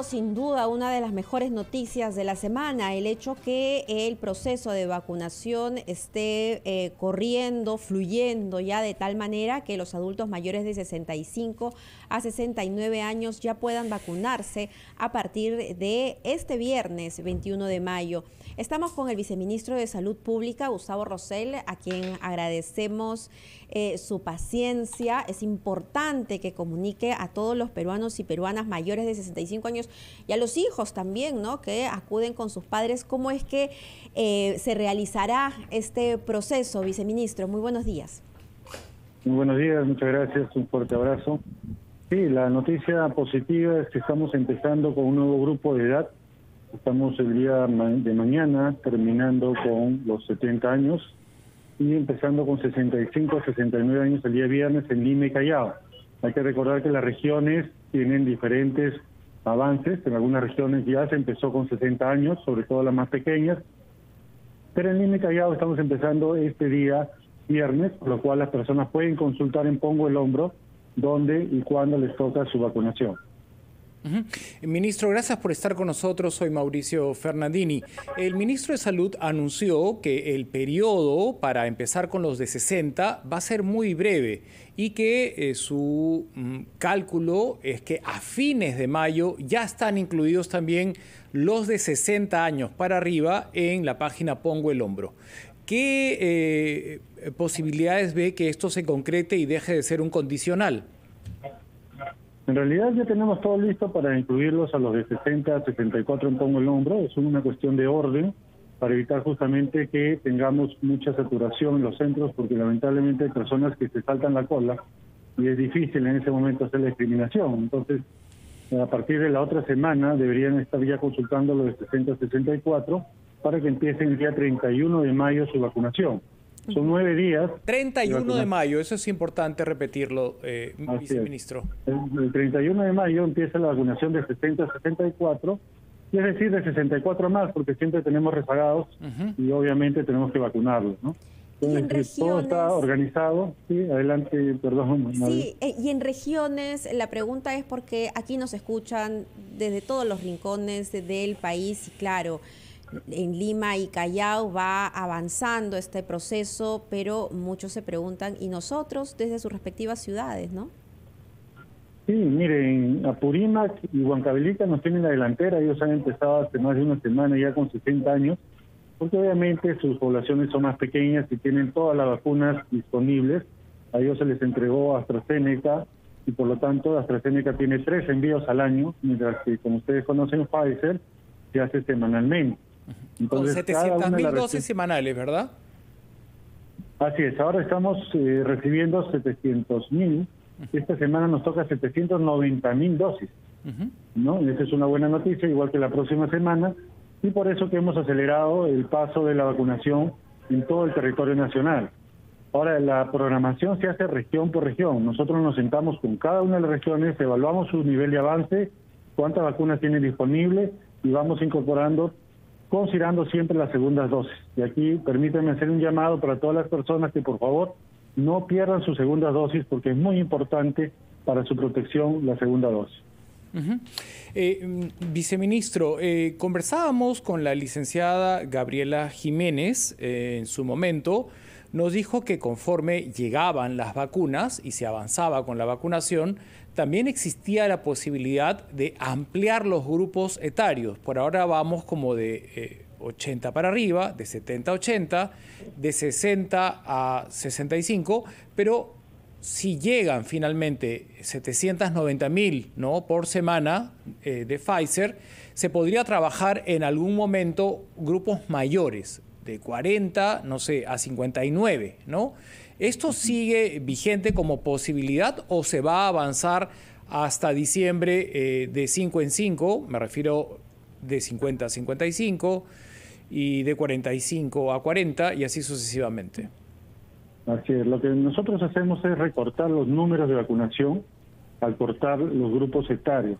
sin duda una de las mejores noticias de la semana, el hecho que el proceso de vacunación esté corriendo, fluyendo ya de tal manera que los adultos mayores de 65 a 69 años ya puedan vacunarse a partir de este viernes 21 de mayo. Estamos con el viceministro de Salud Pública, Gustavo Rosell, a quien agradecemos su paciencia. Es importante que comunique a todos los peruanos y peruanas mayores de 65 años y a los hijos también, ¿no?, que acuden con sus padres, cómo es que se realizará este proceso. Viceministro, muy buenos días. Muy buenos días, muchas gracias, un fuerte abrazo. Sí, la noticia positiva es que estamos empezando con un nuevo grupo de edad. Estamos el día de mañana terminando con los 70 años y empezando con 65 a 69 años el día viernes en Lima y Callao. Hay que recordar que las regiones tienen diferentes avances. En algunas regiones ya se empezó con 60 años, sobre todo las más pequeñas. Pero en Lima y Callao estamos empezando este día viernes, por lo cual las personas pueden consultar en Pongo el Hombro dónde y cuándo les toca su vacunación. Ministro, gracias por estar con nosotros. Soy Mauricio Fernandini. El ministro de Salud anunció que el periodo para empezar con los de 60 va a ser muy breve y que su cálculo es que a fines de mayo ya están incluidos también los de 60 años para arriba en la página Pongo el Hombro. ¿Qué posibilidades ve que esto se concrete y deje de ser un condicional? En realidad ya tenemos todo listo para incluirlos a los de 60 a 64 en Pongo el Hombro. Es una cuestión de orden para evitar justamente que tengamos mucha saturación en los centros, porque lamentablemente hay personas que se saltan la cola y es difícil en ese momento hacer la discriminación. Entonces, a partir de la otra semana deberían estar ya consultando los de 60 a 64 para que empiecen el día 31 de mayo su vacunación. Son 9 días. 31 de mayo, eso es importante repetirlo, viceministro. El 31 de mayo empieza la vacunación de 60 a 64, y es decir, de 64 más, porque siempre tenemos rezagados y obviamente tenemos que vacunarlos, ¿no? Entonces, todo está organizado. Sí, adelante, perdón. Sí, y en regiones, la pregunta es porque aquí nos escuchan desde todos los rincones del país y claro, en Lima y Callao va avanzando este proceso, pero muchos se preguntan, ¿y nosotros desde sus respectivas ciudades, no? Sí, miren, Apurímac y Huancavelica nos tienen la delantera. Ellos han empezado hace más de una semana ya con 60 años, porque obviamente sus poblaciones son más pequeñas y tienen todas las vacunas disponibles. A ellos se les entregó AstraZeneca y por lo tanto AstraZeneca tiene 3 envíos al año, mientras que, como ustedes conocen, Pfizer se hace semanalmente. Entonces, con 700.000 dosis semanales, ¿verdad? Así es, ahora estamos recibiendo 700.000. Esta semana nos toca 790.000 dosis, ¿no? Y esa es una buena noticia, igual que la próxima semana, y por eso que hemos acelerado el paso de la vacunación en todo el territorio nacional. Ahora, la programación se hace región por región. Nosotros nos sentamos con cada una de las regiones, evaluamos su nivel de avance, cuántas vacunas tienen disponibles y vamos incorporando, considerando siempre las segundas dosis. Y aquí permítanme hacer un llamado para todas las personas que por favor no pierdan sus segundas dosis, porque es muy importante para su protección la segunda dosis. Viceministro, conversábamos con la licenciada Gabriela Jiménez en su momento. Nos dijo que conforme llegaban las vacunas y se avanzaba con la vacunación, también existía la posibilidad de ampliar los grupos etarios. Por ahora vamos como de 80 para arriba, de 70 a 80, de 60 a 65, pero si llegan finalmente 790.000, ¿no?, por semana de Pfizer, se podría trabajar en algún momento grupos mayores, de 40, no sé, a 59, ¿no? ¿Esto sigue vigente como posibilidad o se va a avanzar hasta diciembre de 5 en 5? Me refiero de 50 a 55 y de 45 a 40 y así sucesivamente. Así es, lo que nosotros hacemos es recortar los números de vacunación al cortar los grupos etarios,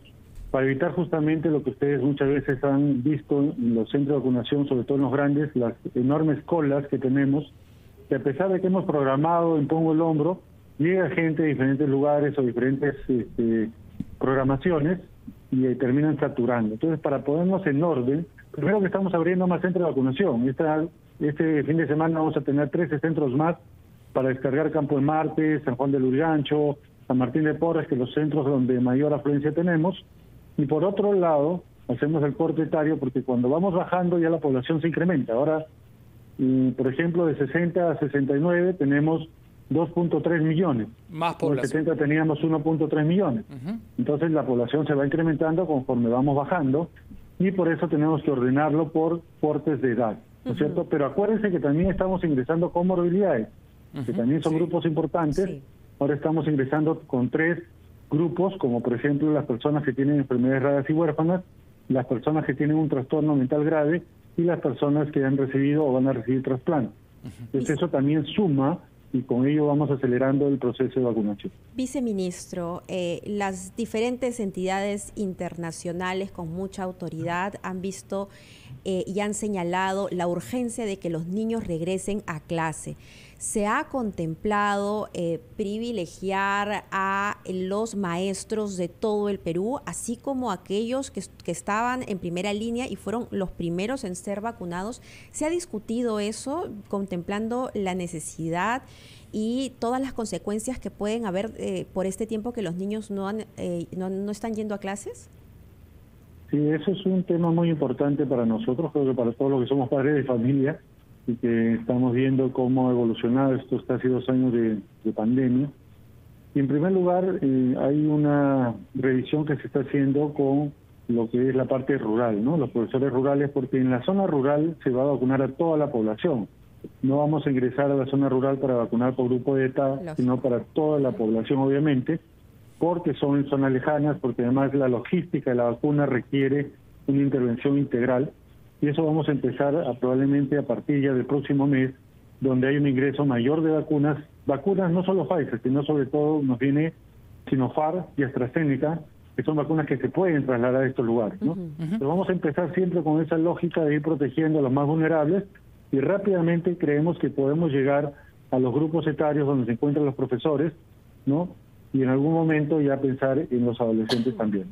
para evitar justamente lo que ustedes muchas veces han visto en los centros de vacunación, sobre todo en los grandes, las enormes colas que tenemos, que a pesar de que hemos programado en Pongo el Hombro, llega gente de diferentes lugares o diferentes programaciones y terminan saturando. Entonces, para ponernos en orden, primero que estamos abriendo más centros de vacunación. Este fin de semana vamos a tener 13 centros más para descargar Campo de Marte, San Juan del Lurigancho, San Martín de Porres, que los centros donde mayor afluencia tenemos. Y por otro lado, hacemos el corte etario porque cuando vamos bajando ya la población se incrementa. Ahora, por ejemplo, de 60 a 69 tenemos 2.3 millones. Más población. En 70 teníamos 1.3 millones. Entonces la población se va incrementando conforme vamos bajando y por eso tenemos que ordenarlo por cortes de edad, ¿no es cierto? Pero acuérdense que también estamos ingresando comorbilidades, que también son grupos importantes. Sí. Ahora estamos ingresando con 3 grupos, como por ejemplo las personas que tienen enfermedades raras y huérfanas, las personas que tienen un trastorno mental grave y las personas que han recibido o van a recibir trasplante. Entonces eso también suma y con ello vamos acelerando el proceso de vacunación. Viceministro, las diferentes entidades internacionales con mucha autoridad han visto y han señalado la urgencia de que los niños regresen a clase. ¿Se ha contemplado privilegiar a los maestros de todo el Perú, así como aquellos que estaban en primera línea y fueron los primeros en ser vacunados? ¿Se ha discutido eso, contemplando la necesidad y todas las consecuencias que pueden haber por este tiempo que los niños no están yendo a clases? Sí, eso es un tema muy importante para nosotros, creo que para todos los que somos padres de familia, y que estamos viendo cómo ha evolucionado estos casi 2 años de pandemia. Y en primer lugar, hay una revisión que se está haciendo con lo que es la parte rural, ¿no? Los profesores rurales, porque en la zona rural se va a vacunar a toda la población. No vamos a ingresar a la zona rural para vacunar por grupo de edad, sino para toda la población, obviamente, porque son zonas lejanas, porque además la logística de la vacuna requiere una intervención integral. Y eso vamos a empezar probablemente a partir ya del próximo mes, donde hay un ingreso mayor de vacunas no solo Pfizer, sino sobre todo nos viene Sinopharm y AstraZeneca, que son vacunas que se pueden trasladar a estos lugares, ¿no? Pero vamos a empezar siempre con esa lógica de ir protegiendo a los más vulnerables y rápidamente creemos que podemos llegar a los grupos etarios donde se encuentran los profesores, ¿no? Y en algún momento ya pensar en los adolescentes también.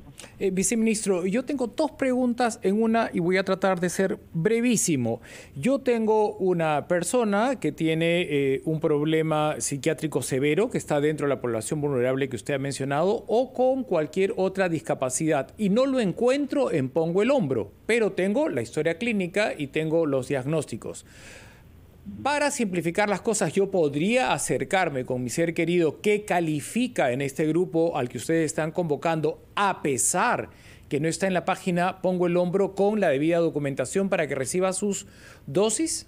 Viceministro, yo tengo 2 preguntas en una y voy a tratar de ser brevísimo. Yo tengo una persona que tiene un problema psiquiátrico severo, que está dentro de la población vulnerable que usted ha mencionado, o con cualquier otra discapacidad, y no lo encuentro en Pongo el Hombro, pero tengo la historia clínica y tengo los diagnósticos. Para simplificar las cosas, yo podría acercarme con mi ser querido que califica en este grupo al que ustedes están convocando, a pesar que no está en la página Pongo el Hombro, con la debida documentación para que reciba sus dosis.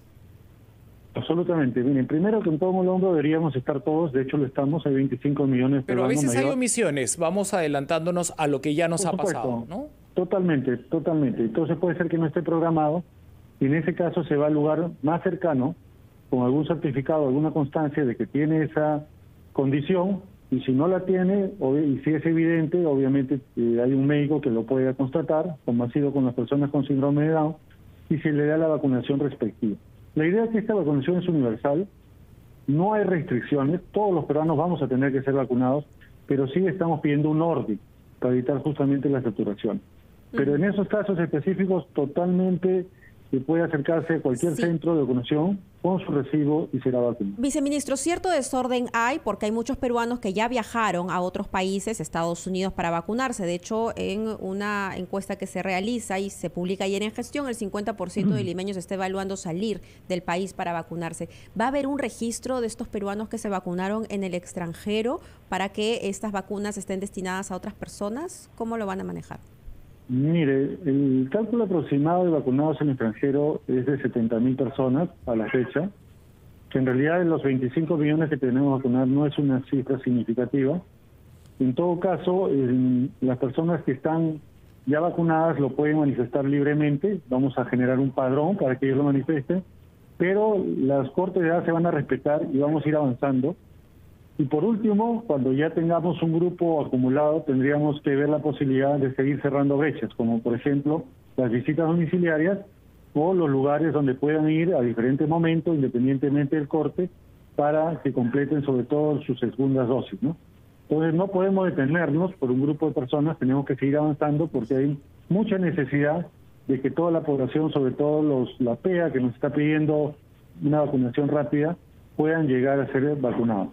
Absolutamente. Miren, primero que en Pongo el Hombro deberíamos estar todos, de hecho lo estamos, hay 25 millones de Pero a veces hay omisiones, vamos adelantándonos a lo que ya nos ha pasado, ¿no? Totalmente. Entonces puede ser que no esté programado, y en ese caso se va al lugar más cercano, con algún certificado, alguna constancia de que tiene esa condición, y si no la tiene, y si es evidente, obviamente hay un médico que lo puede constatar, como ha sido con las personas con síndrome de Down, y se le da la vacunación respectiva. La idea es que esta vacunación es universal, no hay restricciones, todos los peruanos vamos a tener que ser vacunados, pero sí estamos pidiendo un orden para evitar justamente la saturación. Pero en esos casos específicos totalmente se puede acercarse a cualquier centro de vacunación con su recibo y será vacunado. Viceministro, cierto desorden hay porque hay muchos peruanos que ya viajaron a otros países, Estados Unidos, para vacunarse. De hecho, en una encuesta que se realiza y se publica ayer en Gestión, el 50% de limeños está evaluando salir del país para vacunarse. ¿Va a haber un registro de estos peruanos que se vacunaron en el extranjero para que estas vacunas estén destinadas a otras personas? ¿Cómo lo van a manejar? Mire, el cálculo aproximado de vacunados en el extranjero es de 70.000 personas a la fecha, que en realidad de los 25 millones que tenemos vacunados no es una cifra significativa. En todo caso, las personas que están ya vacunadas lo pueden manifestar libremente, vamos a generar un padrón para que ellos lo manifiesten, pero las cortes de edad se van a respetar y vamos a ir avanzando. Y por último, cuando ya tengamos un grupo acumulado, tendríamos que ver la posibilidad de seguir cerrando brechas, como por ejemplo las visitas domiciliarias o los lugares donde puedan ir a diferentes momentos, independientemente del corte, para que completen sobre todo sus segundas dosis, ¿no? Entonces no podemos detenernos por un grupo de personas, tenemos que seguir avanzando porque hay mucha necesidad de que toda la población, sobre todo la PEA, que nos está pidiendo una vacunación rápida, puedan llegar a ser vacunados.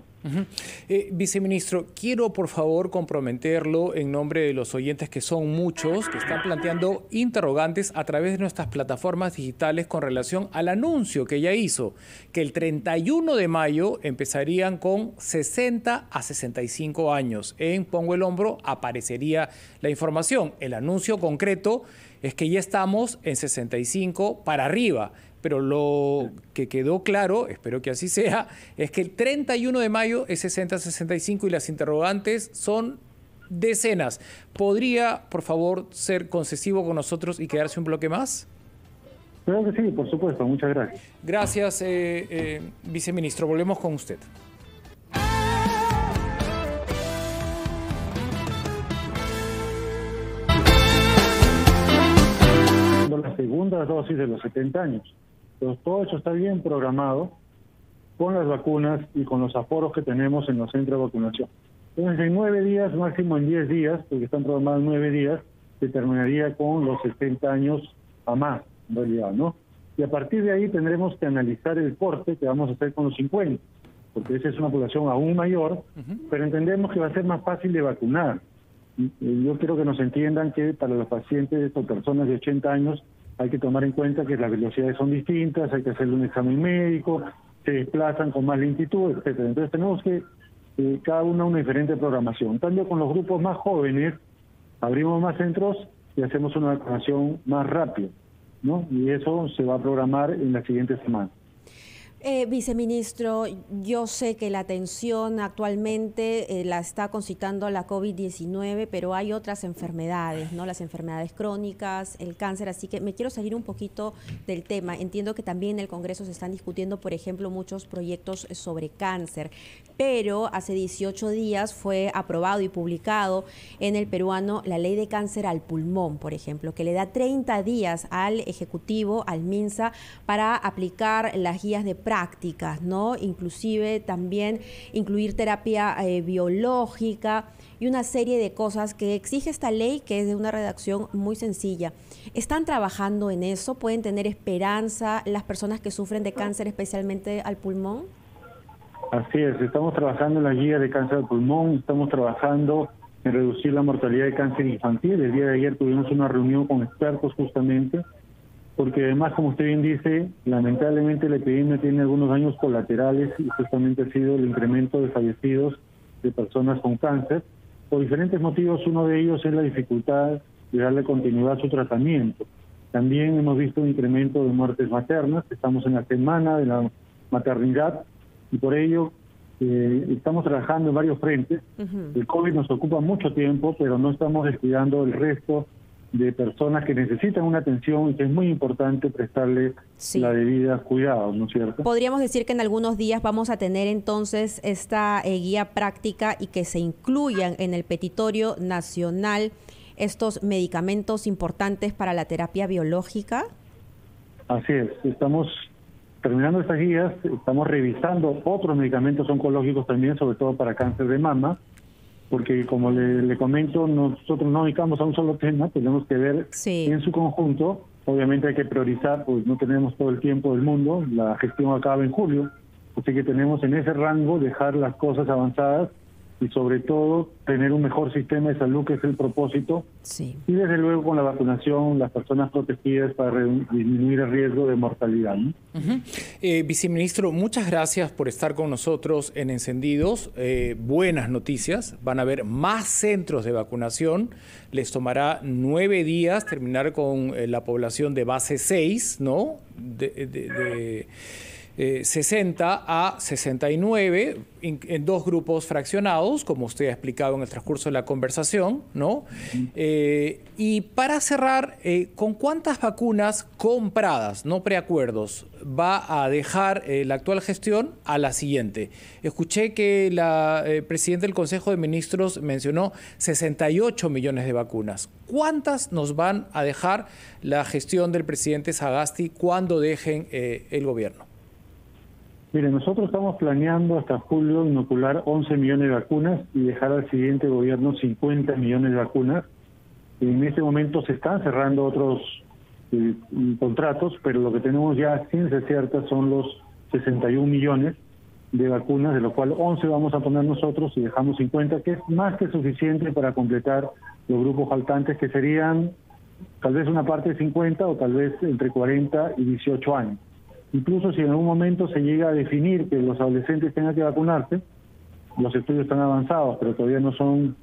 Viceministro, quiero por favor comprometerlo en nombre de los oyentes, que son muchos, que están planteando interrogantes a través de nuestras plataformas digitales con relación al anuncio que ya hizo, que el 31 de mayo empezarían con 60 a 65 años. En Pongo el Hombro aparecería la información. El anuncio concreto es que ya estamos en 65 para arriba. Pero lo que quedó claro, espero que así sea, es que el 31 de mayo es 60-65 y las interrogantes son decenas. ¿Podría, por favor, ser concesivo con nosotros y quedarse un bloque más? Creo que sí, por supuesto. Muchas gracias. Gracias, viceministro. Volvemos con usted. La segunda dosis de los 70 años. Entonces, todo eso está bien programado con las vacunas y con los aforos que tenemos en los centros de vacunación. Entonces, en 9 días, máximo en 10 días, porque están programados 9 días, se terminaría con los 60 años a más, en realidad, ¿no? Y a partir de ahí tendremos que analizar el corte que vamos a hacer con los 50, porque esa es una población aún mayor, pero entendemos que va a ser más fácil de vacunar. Yo quiero que nos entiendan que para los pacientes o personas de 80 años hay que tomar en cuenta que las velocidades son distintas, hay que hacerle un examen médico, se desplazan con más lentitud, etcétera. Entonces tenemos que cada una diferente programación. En cambio, con los grupos más jóvenes abrimos más centros y hacemos una vacunación más rápida, ¿no? Y eso se va a programar en la siguiente semana. Viceministro, yo sé que la atención actualmente la está concitando la COVID-19, pero hay otras enfermedades, ¿no? Las enfermedades crónicas, el cáncer, así que me quiero salir un poquito del tema. Entiendo que también en el Congreso se están discutiendo, por ejemplo, muchos proyectos sobre cáncer, pero hace 18 días fue aprobado y publicado en el peruano la ley de cáncer al pulmón, por ejemplo, que le da 30 días al Ejecutivo, al MINSA, para aplicar las guías de prácticas, ¿no? Inclusive también incluir terapia biológica y una serie de cosas que exige esta ley, que es de una redacción muy sencilla. ¿Están trabajando en eso? ¿Pueden tener esperanza las personas que sufren de cáncer, especialmente al pulmón? Así es, estamos trabajando en la guía de cáncer al pulmón, estamos trabajando en reducir la mortalidad de cáncer infantil. El día de ayer tuvimos una reunión con expertos justamente, porque además, como usted bien dice, lamentablemente la epidemia tiene algunos daños colaterales y justamente ha sido el incremento de fallecidos de personas con cáncer. Por diferentes motivos, uno de ellos es la dificultad de darle continuidad a su tratamiento. También hemos visto un incremento de muertes maternas, estamos en la semana de la maternidad y por ello estamos trabajando en varios frentes. El COVID nos ocupa mucho tiempo, pero no estamos descuidando el resto de personas que necesitan una atención y que es muy importante prestarle la debida cuidado, ¿no es cierto? Podríamos decir que en algunos días vamos a tener entonces esta guía práctica y que se incluyan en el petitorio nacional estos medicamentos importantes para la terapia biológica. Así es, estamos terminando estas guías, estamos revisando otros medicamentos oncológicos también, sobre todo para cáncer de mama, porque como le comento, nosotros no dedicamos a un solo tema, tenemos que ver en su conjunto. Obviamente hay que priorizar, pues no tenemos todo el tiempo del mundo, la gestión acaba en julio, así que tenemos en ese rango dejar las cosas avanzadas y sobre todo tener un mejor sistema de salud, que es el propósito, y desde luego con la vacunación, las personas protegidas para disminuir el riesgo de mortalidad, ¿no? Viceministro, muchas gracias por estar con nosotros en Encendidos. Buenas noticias, van a haber más centros de vacunación, les tomará 9 días terminar con la población de base 6, ¿no? De 60 a 69 en 2 grupos fraccionados, como usted ha explicado en el transcurso de la conversación, ¿no? Y para cerrar, ¿con cuántas vacunas compradas, no preacuerdos, va a dejar la actual gestión a la siguiente? Escuché que la presidenta del Consejo de Ministros mencionó 68 millones de vacunas. ¿Cuántas nos van a dejar la gestión del presidente Sagasti cuando dejen el gobierno? Mire, nosotros estamos planeando hasta julio inocular 11 millones de vacunas y dejar al siguiente gobierno 50 millones de vacunas. En este momento se están cerrando otros contratos, pero lo que tenemos ya ciencia cierta son los 61 millones de vacunas, de lo cual 11 vamos a poner nosotros y dejamos 50, que es más que suficiente para completar los grupos faltantes, que serían tal vez una parte de 50 o tal vez entre 40 y 18 años. Incluso si en algún momento se llega a definir que los adolescentes tengan que vacunarse, los estudios están avanzados, pero todavía no son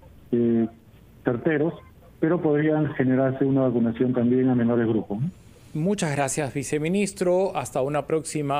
certeros, pero podrían generarse una vacunación también a menores grupos, ¿no? Muchas gracias, viceministro. Hasta una próxima